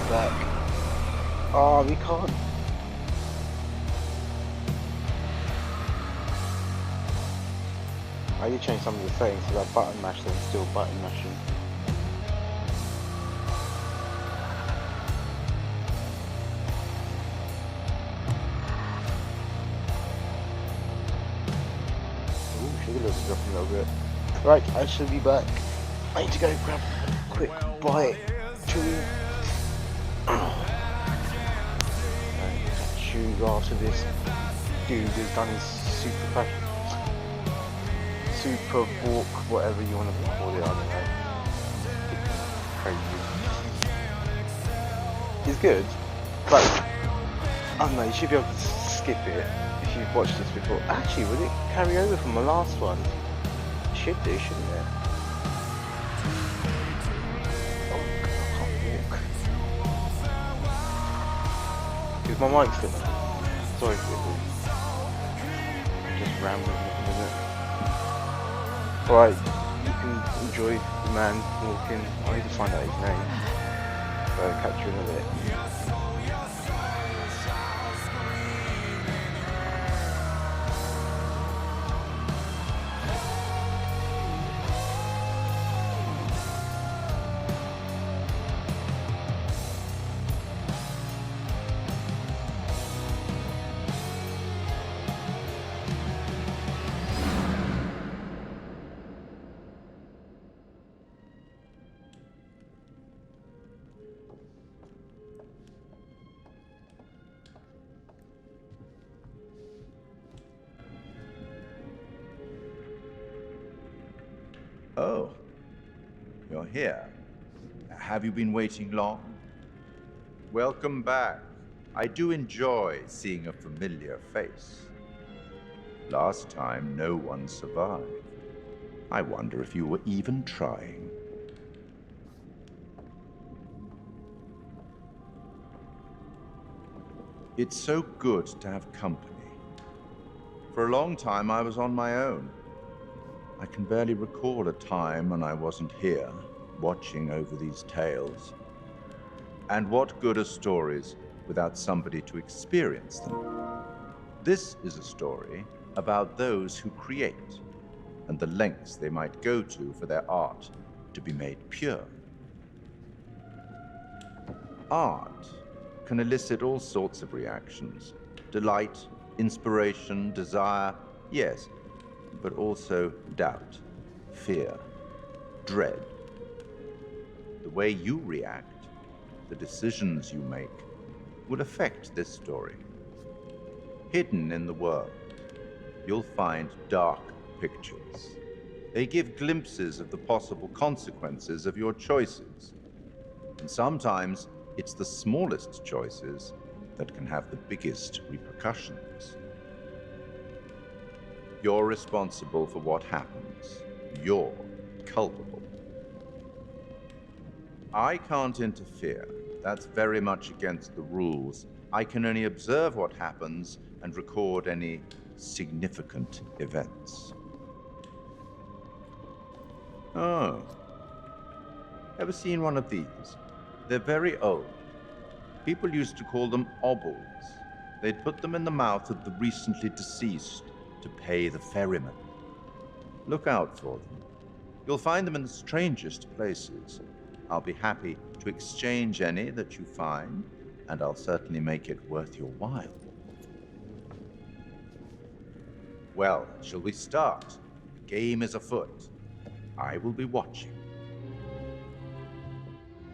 back. Oh, we can't. I did change some of the settings so that button mash and still button mashing. Ooh, sugar levels dropping a little bit. Right, I should be back. I need to go grab a quick bite. Chew. Chew after this dude has done his super walk, whatever you want to call it, I don't know. Crazy. It's good, but I don't know, you should be able to skip it if you've watched this before. Actually, would it carry over from the last one? It should do, shouldn't it? Oh, I can't walk. Is my mic still on? Sorry for it. I'm just rambling at the minute. Right, you can enjoy the man walking. I need to find out his name. So I'll catch you in a bit. Oh, you're here. Have you been waiting long? Welcome back. I do enjoy seeing a familiar face. Last time, no one survived. I wonder if you were even trying. It's so good to have company. For a long time, I was on my own. I can barely recall a time when I wasn't here, watching over these tales. And what good are stories without somebody to experience them? This is a story about those who create, and the lengths they might go to for their art to be made pure. Art can elicit all sorts of reactions: delight, inspiration, desire, yes, but also doubt, fear, dread. The way you react, the decisions you make, will affect this story. Hidden in the world, you'll find dark pictures. They give glimpses of the possible consequences of your choices. And sometimes it's the smallest choices that can have the biggest repercussions. You're responsible for what happens. You're culpable. I can't interfere. That's very much against the rules. I can only observe what happens and record any significant events. Oh. Ever seen one of these? They're very old. People used to call them obels. They'd put them in the mouth of the recently deceased to pay the ferryman. Look out for them. You'll find them in the strangest places. I'll be happy to exchange any that you find, and I'll certainly make it worth your while. Well, shall we start? The game is afoot. I will be watching.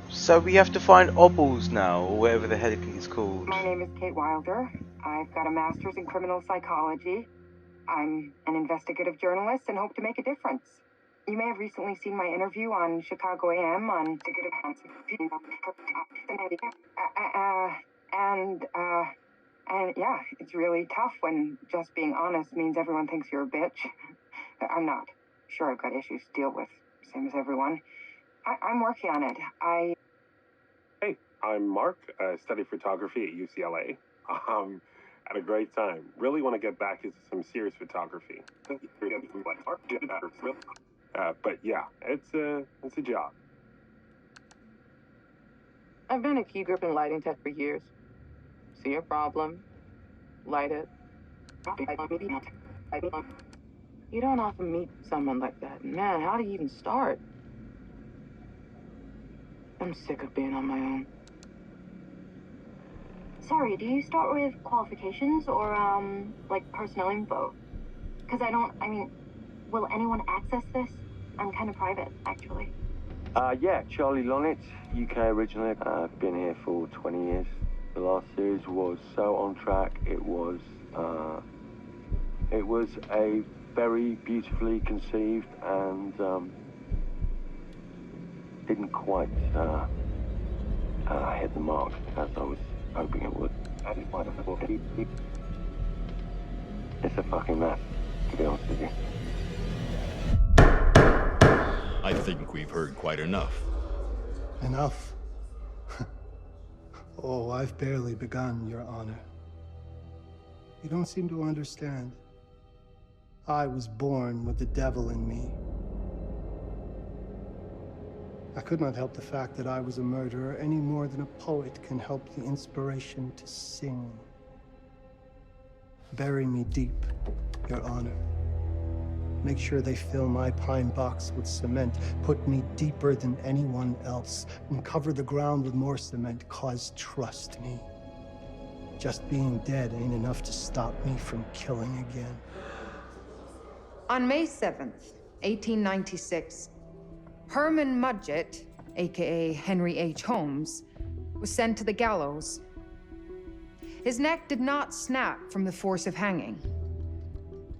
So we have to find obels now, or whatever the heck it's called. My name is Kate Wilder. I've got a master's in criminal psychology. I'm an investigative journalist and hope to make a difference. You may have recently seen my interview on Chicago AM on and yeah, it's really tough when just being honest means everyone thinks you're a bitch. I'm not. Sure, I've got issues to deal with, same as everyone. I'm working on it. Hey, I'm Mark. I study photography at UCLA. Had a great time. Really want to get back into some serious photography. But yeah, it's a job. I've been a key grip and lighting tech for years. See a problem, light it. You don't often meet someone like that. Man, how do you even start? I'm sick of being on my own. Sorry, do you start with qualifications or, like personnel info? Because I mean, will anyone access this? I'm kind of private, actually. Yeah, Charlie Lonitz, UK originally. I've been here for 20 years. The last series was so on track. It was a very beautifully conceived and didn't quite hit the mark as I was hoping it would. It's a fucking mess, to be honest with you. I think we've heard quite enough. Enough? Oh, I've barely begun, Your Honor. You don't seem to understand. I was born with the devil in me. I could not help the fact that I was a murderer any more than a poet can help the inspiration to sing. Bury me deep, Your Honor. Make sure they fill my pine box with cement. Put me deeper than anyone else. And cover the ground with more cement, 'cause trust me, just being dead ain't enough to stop me from killing again. On May 7th, 1896, Herman Mudgett, aka Henry H. Holmes, was sent to the gallows. His neck did not snap from the force of hanging.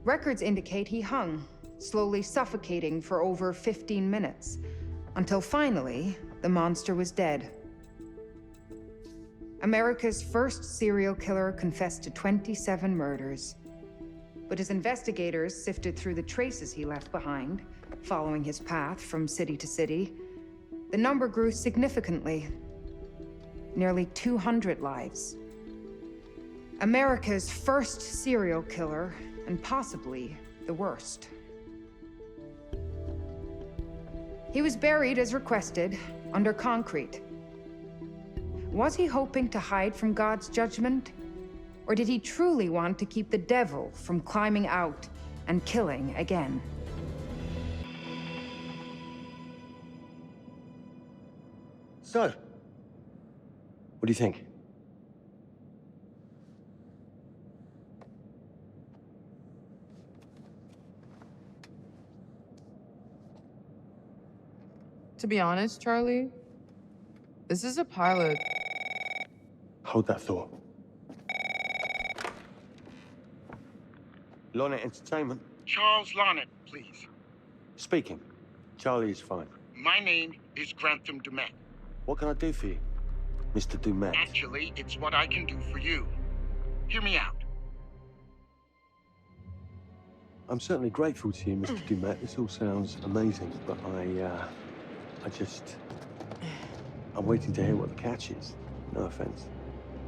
Records indicate he hung, slowly suffocating for over 15 minutes, until finally, the monster was dead. America's first serial killer confessed to 27 murders. But as investigators sifted through the traces he left behind, following his path from city to city, the number grew significantly. Nearly 200 lives. America's first serial killer, and possibly the worst. He was buried as requested, under concrete. Was he hoping to hide from God's judgment? Or did he truly want to keep the devil from climbing out and killing again? So, what do you think? To be honest, Charlie, this is a pilot. Hold that thought. Lonnet Entertainment. Charles Lonnet, please. Speaking. Charlie is fine. My name is Grantham Dumet. What can I do for you, Mr. Dumet? Actually, it's what I can do for you. Hear me out. I'm certainly grateful to you, Mr. Dumet. This all sounds amazing, but I'm waiting to hear what the catch is. No offense.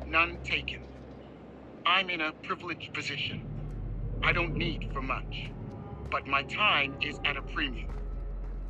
None taken. I'm in a privileged position. I don't need for much, but my time is at a premium.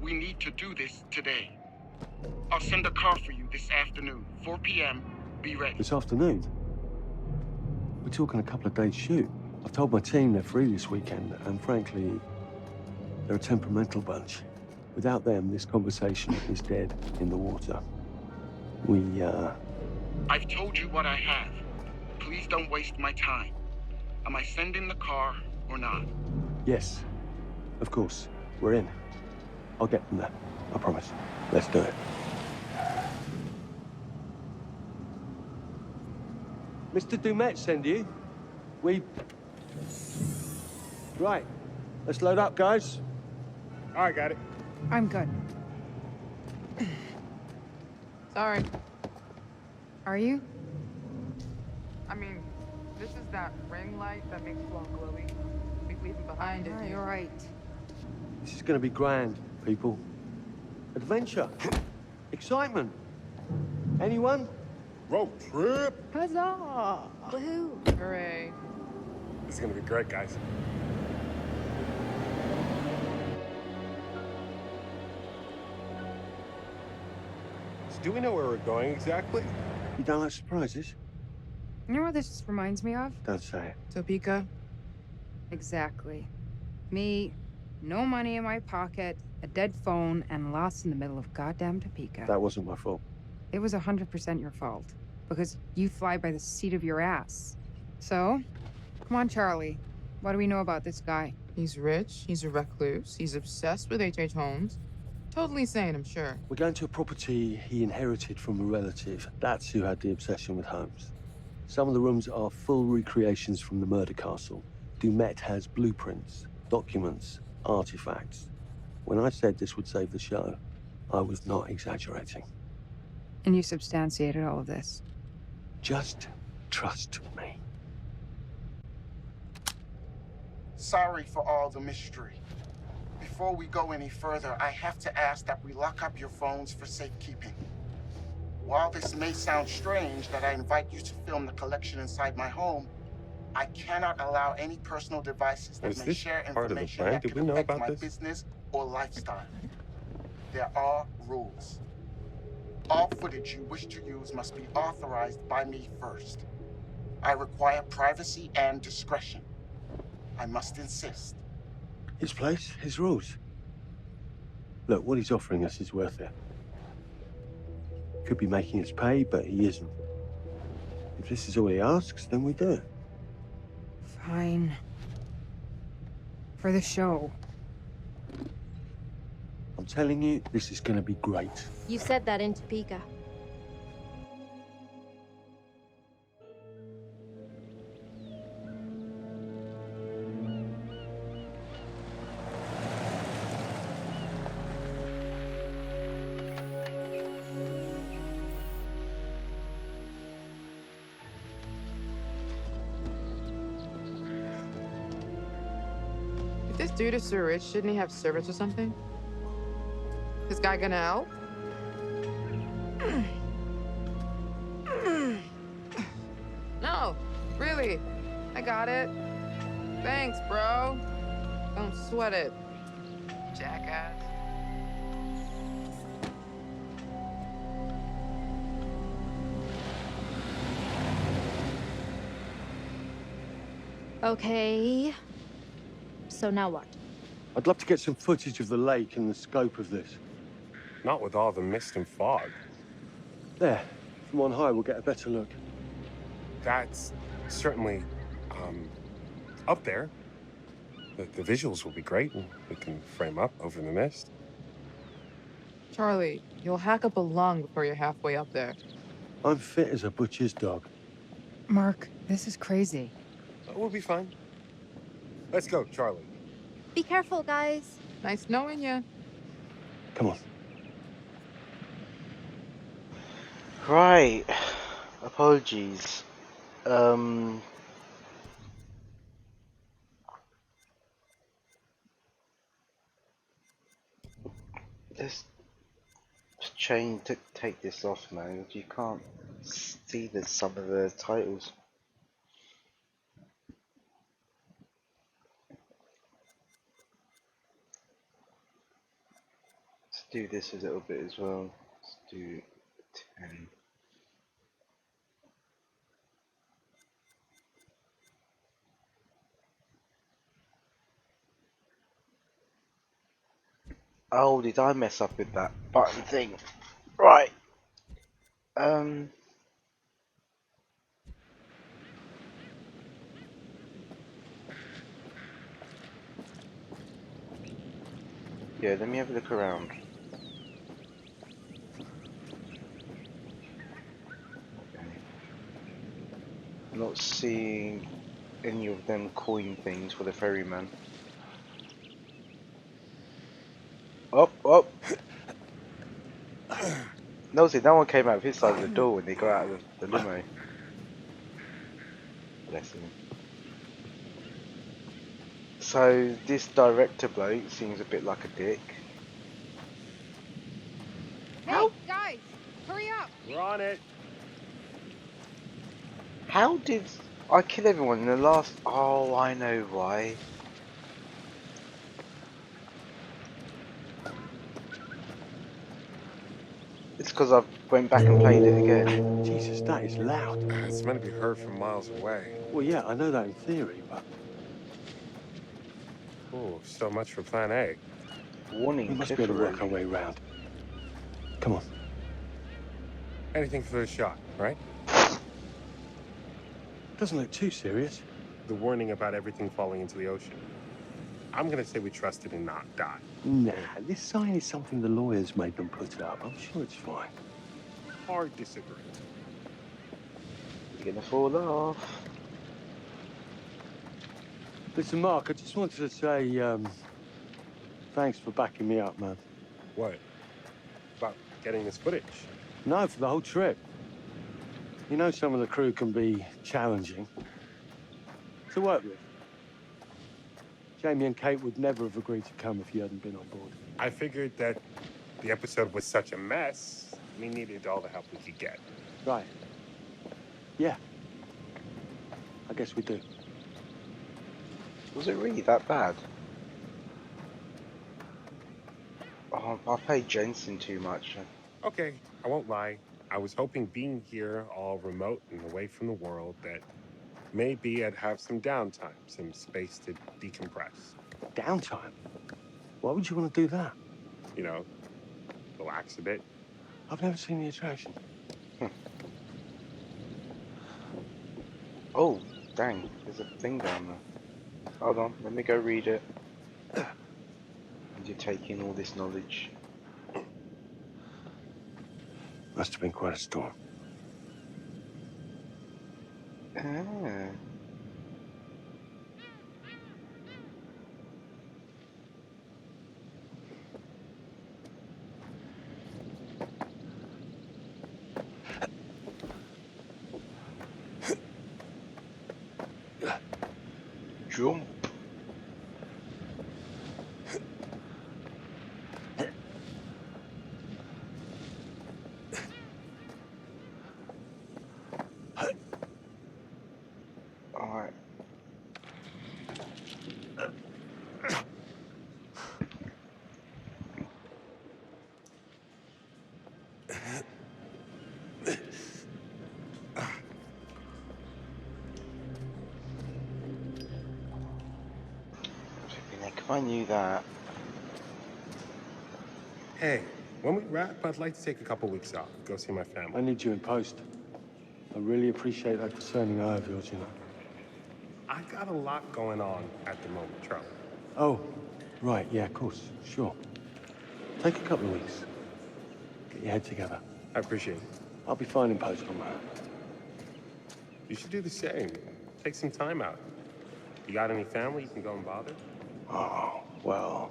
We need to do this today. I'll send a car for you this afternoon, 4 p.m. Be ready. This afternoon? We're talking a couple of days shoot. I've told my team they're free this weekend, and frankly, they're a temperamental bunch. Without them, this conversation is dead in the water. I've told you what I have. Please don't waste my time. Am I sending the car or not? Yes, of course. We're in. I'll get them there. I promise. Let's do it. Mr. Dumet send you? Right. Let's load up, guys. All right, got it. I'm good. Sorry. Are you? I mean, this is that ring light that makes you all glowy. We leave it behind if you... You're right. This is going to be grand, people. Adventure. Excitement. Anyone? Road trip. Huzzah! Woohoo! Hooray. This is gonna be great, guys. do we know where we're going exactly? You don't like surprises? You know what this reminds me of? Don't say it. Topeka? Exactly. Me, no money in my pocket, a dead phone, and lost in the middle of goddamn Topeka. That wasn't my fault. It was 100% your fault. Because you fly by the seat of your ass. So, come on, Charlie. What do we know about this guy? He's rich, he's a recluse, he's obsessed with H.H. Holmes. Totally sane, I'm sure. We're going to a property he inherited from a relative. That's who had the obsession with Holmes. Some of the rooms are full recreations from the murder castle. Dumet has blueprints, documents, artifacts. When I said this would save the show, I was not exaggerating. And you substantiated all of this. Just trust me. Sorry for all the mystery. Before we go any further, I have to ask that we lock up your phones for safekeeping. While this may sound strange that I invite you to film the collection inside my home, I cannot allow any personal devices that Was may this share part of the information plan? that Did could we know affect about my this? business or lifestyle. There are rules. All footage you wish to use must be authorized by me first. I require privacy and discretion. I must insist. His place, his rules. Look, what he's offering us is worth it. Could be making us pay, but he isn't. If this is all he asks, then we do it. Fine. For the show. I'm telling you, this is gonna be great. You said that in Topeka. If this dude is so rich, shouldn't he have servants or something? This guy gonna help? No, really. I got it. Thanks, bro. Don't sweat it, jackass. Okay. So now what? I'd love to get some footage of the lake and the scope of this. Not with all the mist and fog. There, from on high, we'll get a better look. That's certainly, up there. The visuals will be great, and we can frame up over the mist. Charlie, you'll hack up a lung before you're halfway up there. I'm fit as a butcher's dog. Mark, this is crazy. We'll be fine. Let's go, Charlie. Be careful, guys. Nice knowing you. Come on. Right. Apologies. Let's take this off, man. You can't see some of the titles. Let's do this a little bit as well. Let's do 10. Oh, did I mess up with that button thing? Right. Yeah, let me have a look around. Okay. I'm not seeing any of them coin things for the ferryman. Oh, oh! No, see, no one came out of his side of the door when they got out of the limo. Bless him. So, this director bloke seems a bit like a dick. Hey, guys! Hurry up! We're on it. How did I kill everyone in the last... Oh, I know why. It's because I went back and played it again. Jesus, that is loud. It's meant to be heard from miles away. Well, yeah, I know that in theory, but Oh, so much for Plan A. Warning, we must cliff be able to work our erosion. way around. Come on. Anything for the shot, right? Doesn't look too serious. The warning about everything falling into the ocean. I'm gonna say we trust it and not die. Nah, this sign is something the lawyers made them put up. I'm sure it's fine. Hard disagree. You're gonna fall off. Listen, Mark, I just wanted to say, thanks for backing me up, man. What? About getting this footage? No, for the whole trip. You know some of the crew can be challenging to work with. Jamie and Kate would never have agreed to come if you hadn't been on board. I figured that the episode was such a mess, we needed all the help we could get. Right. Yeah. I guess we do. Was it really that bad? Oh, I paid Jensen too much. Okay, I won't lie. I was hoping being here all remote and away from the world that maybe I'd have some downtime, some space to decompress. Downtime? Why would you want to do that? You know, relax a bit. I've never seen the attraction. Oh, dang, there's a thing down there. Hold on, let me go read it. And you're taking all this knowledge. Must have been quite a storm. Ah. Jump. Alright. If I knew that. Hey, when we wrap, I'd like to take a couple weeks off, go see my I family. need you in post. I really appreciate that discerning eye of yours, you know. I got a lot going on at the moment, Charlie. Oh, right, yeah, of course, sure. Take a couple of weeks. Get your head together. I appreciate it. I'll be fine in post on that. You should do the same. Take some time out. You got any family you can go and bother? Oh, well.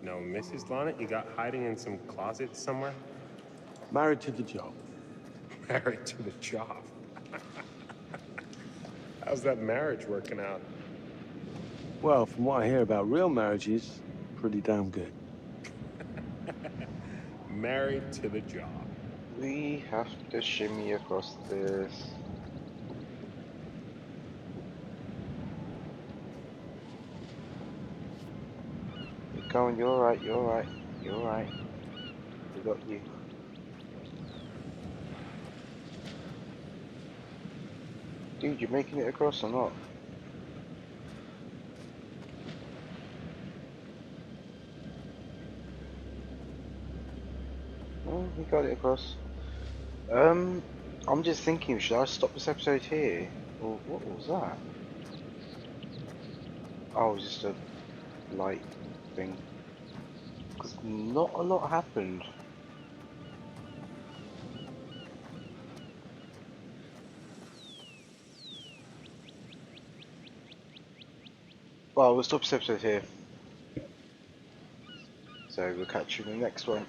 No, Mrs. Lonnet, you got hiding in some closet somewhere? Married to the job. Married to the job. How's that marriage working out? Well, from what I hear about real marriages, pretty damn good. Married to the job. We have to shimmy across this. Keep going, you're alright, you're alright, you're alright. We got you. Dude, you're making it across or not? Oh, we got it across. I'm just thinking, should I stop this episode here? Or what was that? Oh, it was just a light thing. Because not a lot happened. Well, we'll stop this episode here. So we'll catch you in the next one.